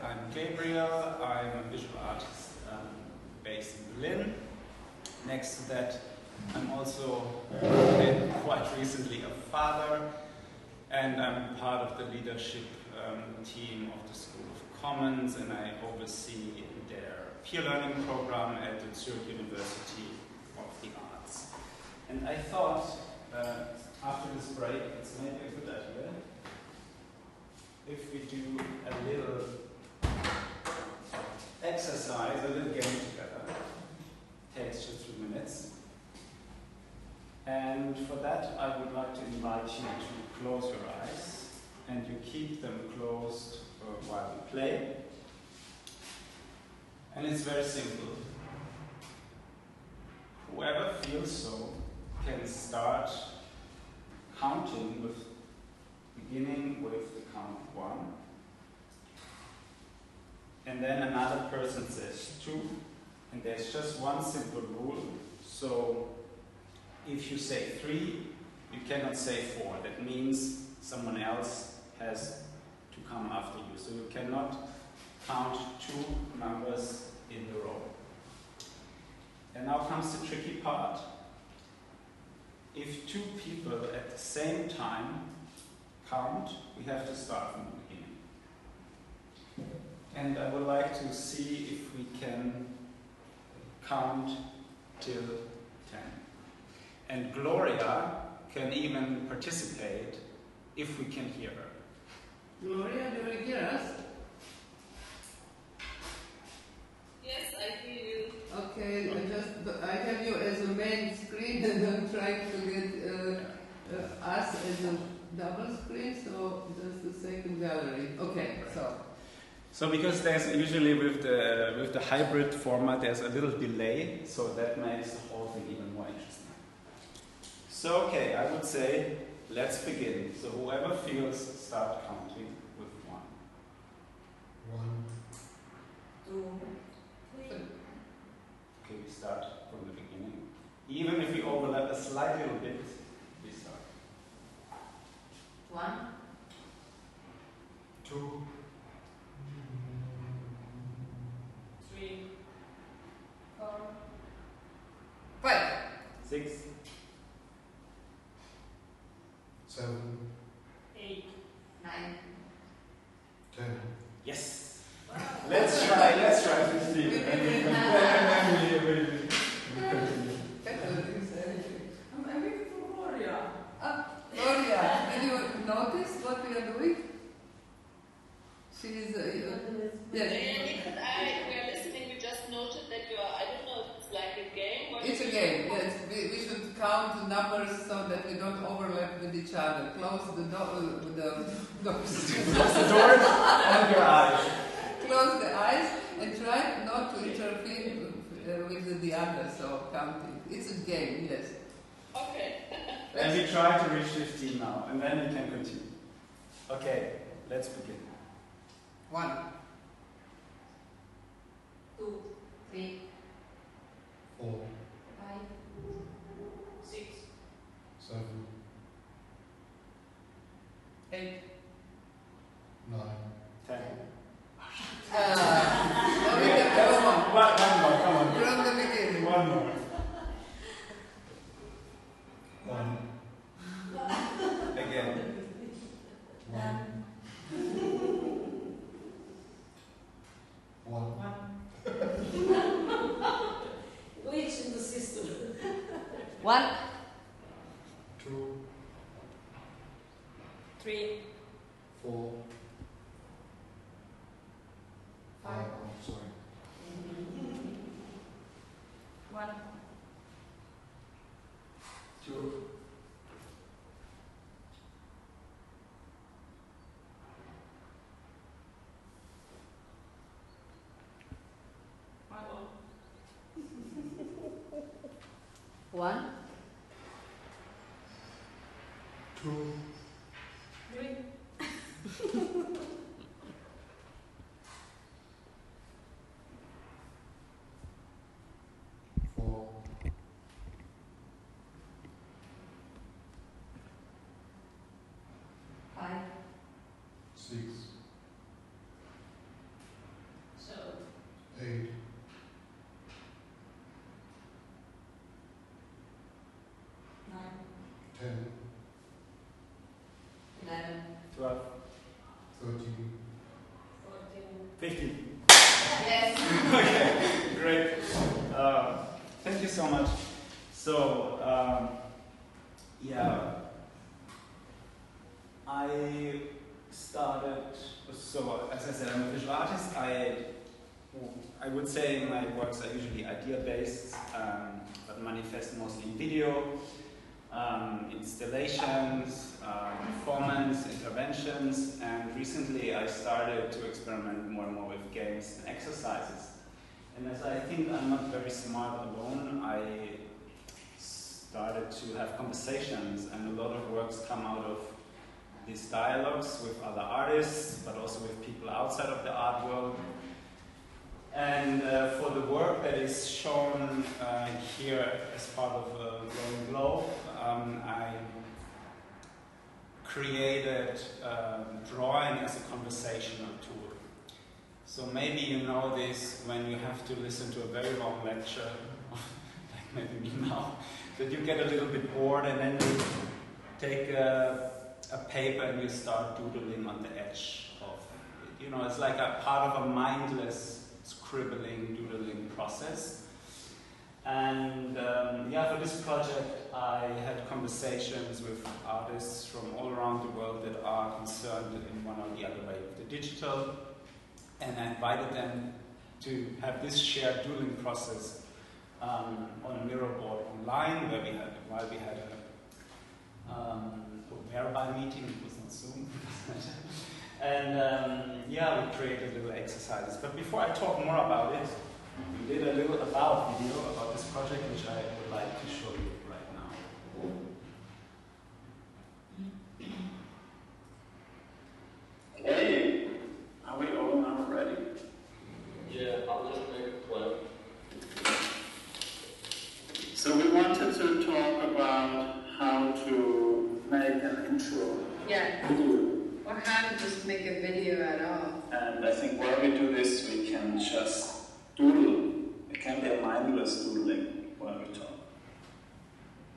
I'm Gabriel. I'm a visual artist based in Berlin. Next to that, I'm also quite recently a father, and I'm part of the leadership team of the School of Commons, and I oversee their peer learning program at the Zurich University of the Arts. And I thought, after this break, it's maybe a good idea if we do a little exercise, a little game together. Takes just 2 minutes. And for that, I would like to invite you to close your eyes, and you keep them closed while we play. And it's very simple. Whoever feels so can start counting beginning with the count 1. And then another person says 2. And there's just one simple rule. So if you say 3, you cannot say 4. That means someone else has to come after you. So you cannot count 2 numbers in a row. And now comes the tricky part. If 2 people at the same time count, we have to start from the beginning. And I would like to see if we can count till 10. And Gloria can even participate if we can hear her. Gloria, do you hear us? Yes, I hear you. Okay, I have you as a main screen and I'm trying to get us as a double screen, so just the second gallery. Okay, so because there's usually with the hybrid format there's a little delay, so that makes the whole thing even more interesting. So okay, I would say let's begin. So whoever feels, start counting with 1. 1, 2, 3. Okay, we start from the beginning. Even if we overlap a slight little bit, we start. 1, 2, 3, 4, 5, 6, 7, 8, 9. 10. yes. Wow. Let's try 15. I'm waiting for Gloria. Gloria, did you notice what we are doing? She is, yes. We are listening, we just noted that you are, I don't know if it's like a game or It's a game, yes. We should count the numbers so that we don't overlap with each other. Close the doors. Close the doors and your eyes. Close the eyes and try not to interfere with the other, so counting. It's a game, yes. Okay. And we try to reach 15 now, and then we can continue. Okay, let's begin. 1, 2, 3, 4, 5, 6, 7, 8. 9. 10. One more, come on. from the beginning. One more. 1, Again. 1, 1, glitch in the system. 1, 2, 3, 4, 5, sorry. 1, 2, 1, 2, 3, 4, 5, 6, 12? 13. 15? Yes. Okay, great. Thank you so much. So, yeah, I started, so as I said, I'm a visual artist. I would say my works are usually idea-based, but manifest mostly in video, installations, performance, interventions, and recently I started to experiment more and more with games and exercises. And as I think I'm not very smart alone, I started to have conversations, and a lot of works come out of these dialogues with other artists, but also with people outside of the art world. And for the work that is shown here as part of Glowing Globe, I created drawing as a conversational tool. So maybe you know this when you have to listen to a very long lecture, like maybe me now, that you get a little bit bored and then you take a paper and you start doodling on the edge of it. You know, it's like a part of a mindless scribbling, doodling process. And yeah, for this project I had conversations with artists from all around the world that are concerned in one or the other way with the digital, and I invited them to have this shared doodling process on a mirror board online, where while we had a whereby meeting, it was not Zoom. And yeah, we created little exercises. But before I talk more about it, we did a little about video about this project, which I would like to show you right now. Hey, are we all now ready? Yeah, I'll just make it play. So we wanted to talk about how to make an intro Yeah, video. or how to just make a video at all. And I think while we do this, we can just doodle. It can be a mindless doodling while we talk.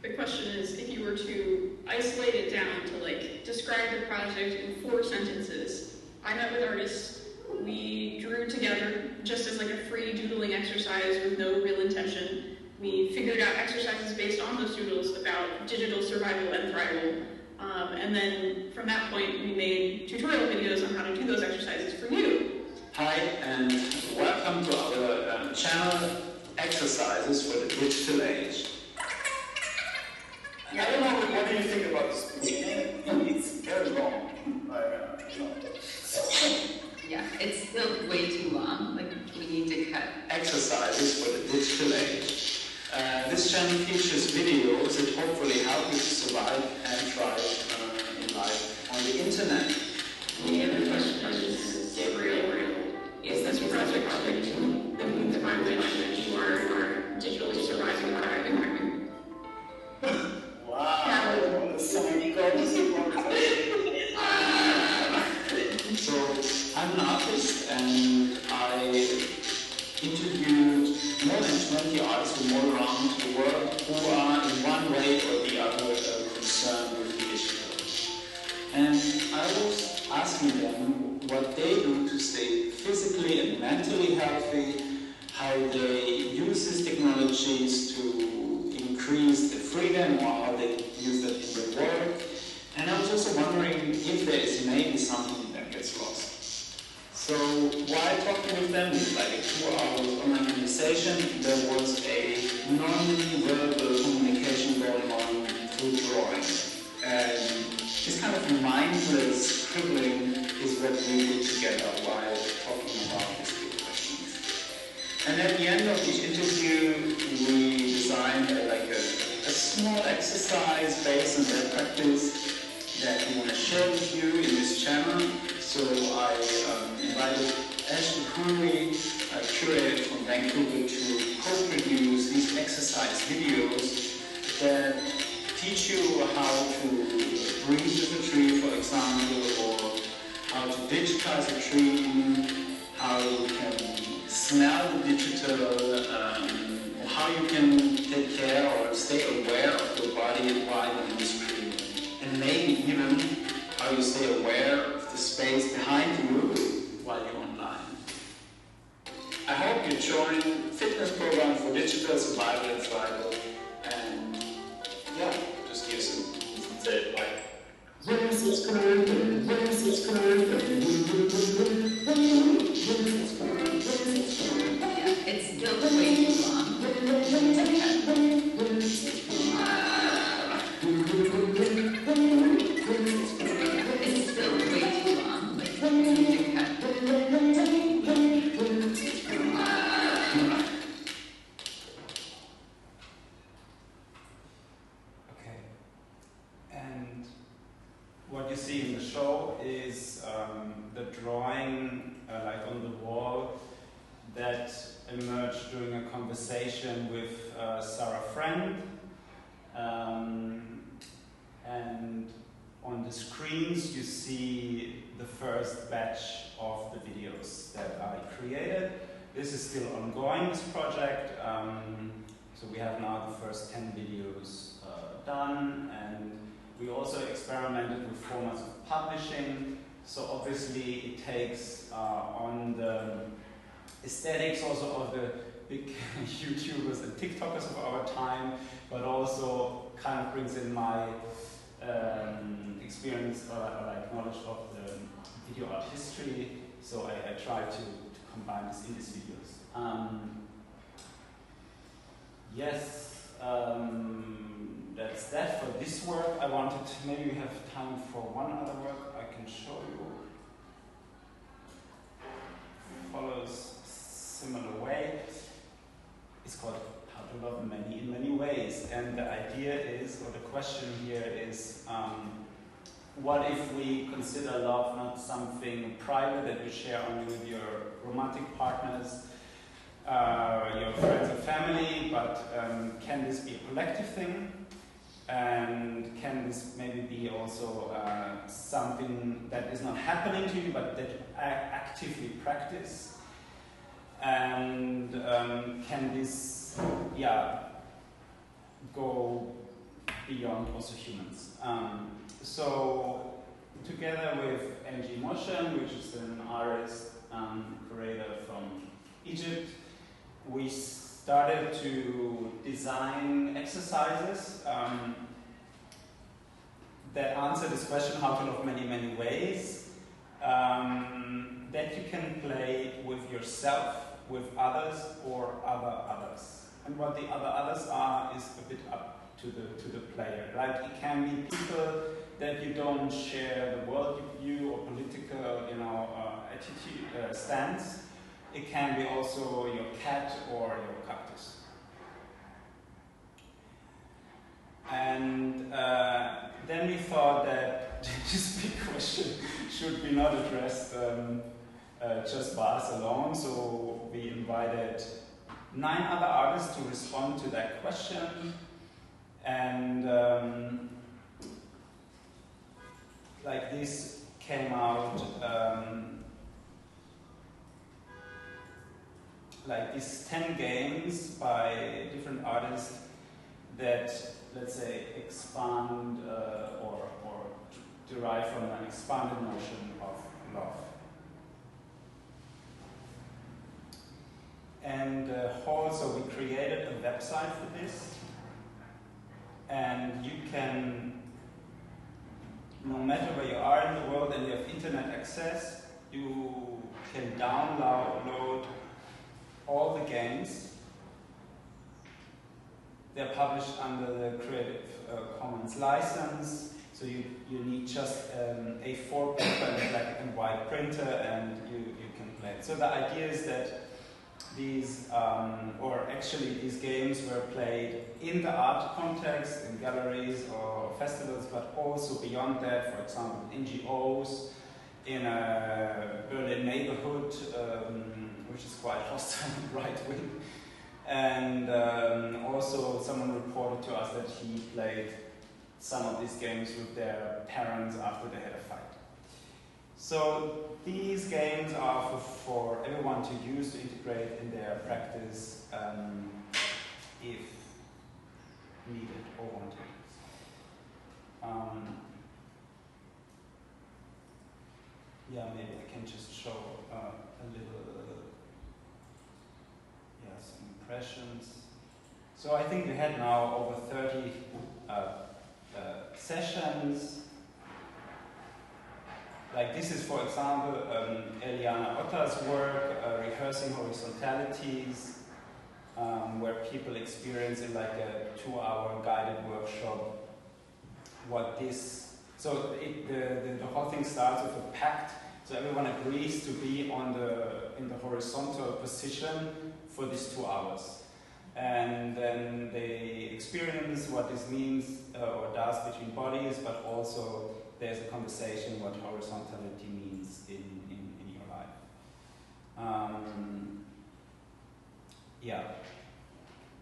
The question is, if you were to isolate it down to like describe the project in 4 sentences. I met with artists, we drew together just as like a free doodling exercise with no real intention. We figured out exercises based on those doodles about digital survival and thrival. And then from that point, we made tutorial videos on how to do those exercises for you. Hi, and welcome to our channel, Exercises for the Digital Age. I don't know, what do you think about this? It's very long. Yeah, it's still way too long. Like, we need to cut. Exercises for the Digital Age. This channel features videos that hopefully help you to survive and thrive in life on the internet. The other question is, Gabriel, is this project the environment that you are digitally surviving or thriving? Wow, so many goals. So, I'm an artist and I interviewed more than 20 artists from all around the world who are in one way or the other concerned with the digital. And I was asking them what they do to stay physically and mentally healthy, how they use these technologies to increase their freedom or how they use that in their work. And I was also wondering if there is maybe something that gets lost. So while talking with them, with like a 2-hour online conversation, there was a non-verbal communication going on through drawing. And this kind of mindless scribbling is what we did together while talking about these big questions. And at the end of each interview, we designed a small exercise based on their practice that we want to share with you in this channel. So I invited Ashley Cooney, a curator from Vancouver, to co-produce these exercise videos that teach you how to breathe with a tree, for example, or how to digitize a tree, how you can smell the digital, or how you can take care or stay aware of your body while you're in the screen. And maybe even how how you stay aware of the space behind you while you're online. I hope you join fitness program for digital survival and thrival, and yeah, just use it. That's it. Bye. It's still way too long. It's still way too long. Okay. And what you see in the show is the drawing like on the wall that emerged during a conversation with Sarah Friend. And on the screens you see the first batch of the videos that I created. This is still ongoing, this project. So we have now the first 10 videos done, and we also experimented with formats of publishing. So obviously it takes on the aesthetics also of the big YouTubers and TikTokers of our time, but also kind of brings in my experience or like knowledge of the video art history. So I try to combine this in these videos. Yes, that's that for this work. I wanted, maybe we have time for one other work I can show you. Follows similar way. It's called How to Love Many in Many Ways. And the idea is, or the question here is, what if we consider love not something private that you share only with your romantic partners, your friends and family, but can this be a collective thing? And can this maybe be also something that is not happening to you, but that you actively practice? And can this, go beyond also humans? So together with Henche, which is an artist, curator from Egypt, we started to design exercises that answer this question, how to love many, many ways, that you can play with yourself, with others, or others. And what the others are is a bit up to the player. Like it can be people that you don't share the world view or political, attitude, stance. It can be also your cat or your cactus. And then we thought that this big question should be not addressed just by us alone. So we invited 9 other artists to respond to that question. And like this came out, like these 10 games by different artists that, let's say, expand or derive from an expanded notion of love. And also we created a website for this, and you can, no matter where you are in the world and you have internet access, you can download all the games. They're published under the Creative Commons license, so you need just A4 paper and a black and white printer, and you can play it. So the idea is that these games were played in the art context, in galleries or festivals, but also beyond that, for example, NGOs, in a Berlin neighborhood, which is quite hostile and right-wing. And also someone reported to us that he played some of these games with their parents after they had a fight. So these games are for everyone to use, to integrate in their practice if needed or wanted. yeah, maybe I can just show a little, some impressions. So I think we had now over 30 sessions. Like this is, for example, Eliana Otter's work, rehearsing horizontalities, where people experience in like a 2-hour guided workshop what this. So the whole thing starts with a pact. So everyone agrees to be in the horizontal position for these 2 hours. And then they experience what this means or does between bodies, but also there's a conversation what horizontality means in your life.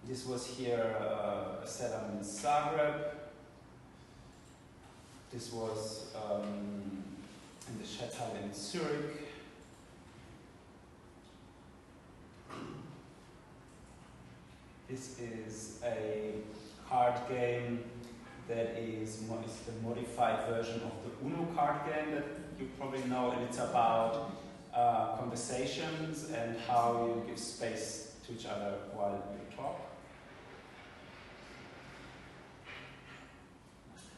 This was here a setup in Zagreb. This was in the Schatzhalle in Zurich. This is a card game that is the modified version of the Uno card game that you probably know, and it's about conversations and how you give space to each other while you talk.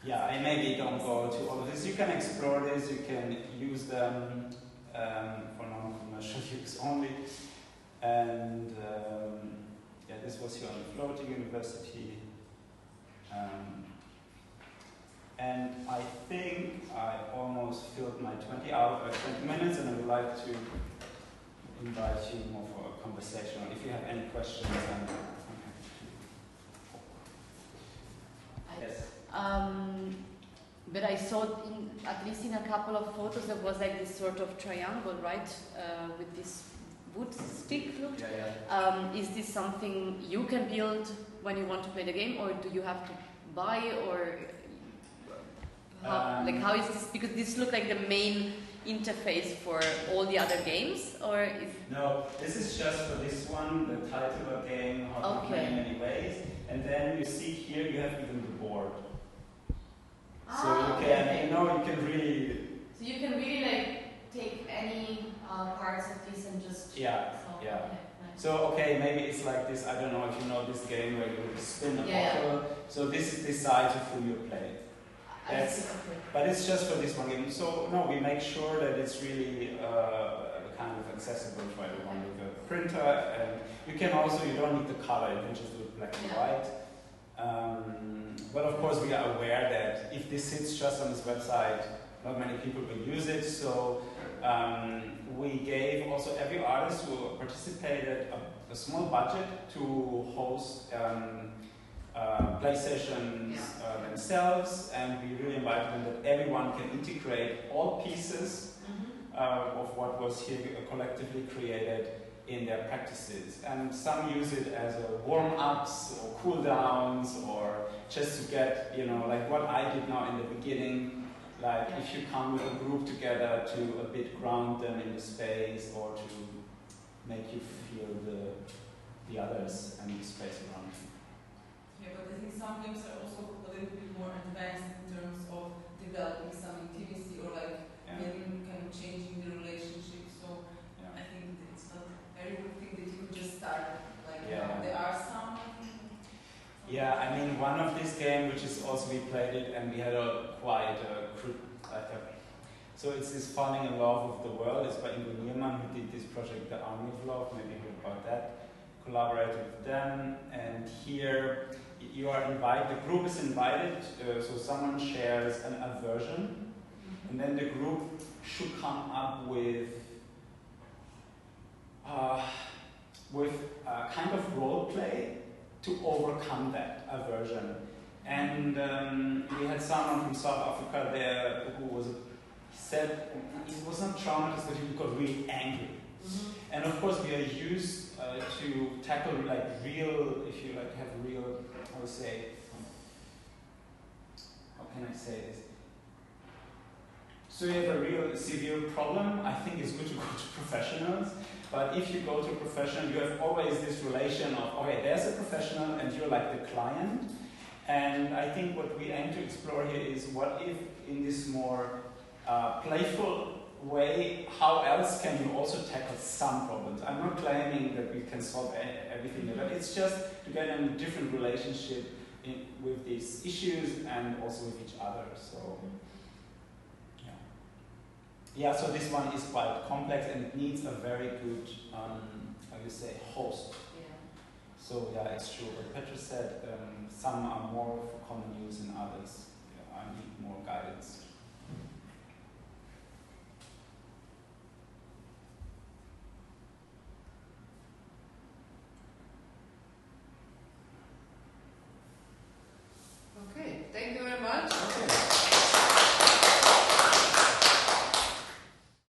Yeah, I maybe don't go to all of this. You can explore this, you can use them for non-commercial use only. And this was here on the Floating University. And I think I almost filled my 20 minutes, and I would like to invite you more for a conversation. If you have any questions, I'm happy to. Yes. But I saw, at least in a couple of photos, there was like this sort of triangle, right, with this wood stick look. Yeah. Is this something you can build when you want to play the game, or do you have to buy, or how is this? Because this looks like the main interface for all the other games, or is... No, this is just for this one, the title of the game, how to play in many ways. And then you see here you have even the board. So you can really... So you can really like take any parts of this and just... Yeah. Nice. So maybe it's like this, I don't know if you know this game where you spin a bottle. So this is decides who you play. But it's just for this one game. So no, we make sure that it's really kind of accessible for everyone with a printer. And you can also, you don't need the color, you can just do it black and white. But of course we are aware that if this sits just on this website, not many people will use it. So we gave also every artist who participated a small budget to host play sessions themselves, and we really invited them that everyone can integrate all pieces of what was here collectively created in their practices. And some use it as a warm-ups or cool-downs, or just to get, like what I did now in the beginning, like if you come with a group together to a bit ground them in the space, or to make you feel the others and the space around you. Yeah, but I think some games are also a little bit more advanced in terms of developing some intimacy, or like maybe kind of changing the relationship. So I think it's not every thing that you could just start. Like there are some. Yeah, I mean one of this game, which is also we played it, and we had so it's this Falling in Love with the World. It's by Ingo Niermann, who did this project, The Army of Love. Maybe you heard about that. Collaborated with them, and here you are invited. The group is invited, so someone shares an aversion, and then the group should come up with kind of role play to overcome that aversion. And we had someone from South Africa there who said he was not traumatized, but he got really angry. And of course, we are used to tackle like real, if you like have real, how can I say this? So you have a real severe problem, I think it's good to go to professionals. But if you go to a professional, you have always this relation of, okay, there's a professional and you're like the client. And I think what we aim to explore here is what if in this more playful way, how else can you also tackle some problems? I'm not claiming that we can solve everything, but it's just to get in a different relationship with these issues and also with each other. So, yeah, so this one is quite complex and it needs a very good, how you say, host. Yeah. So yeah, it's true. What Petra said, some are more for common use than others. I need more guidance.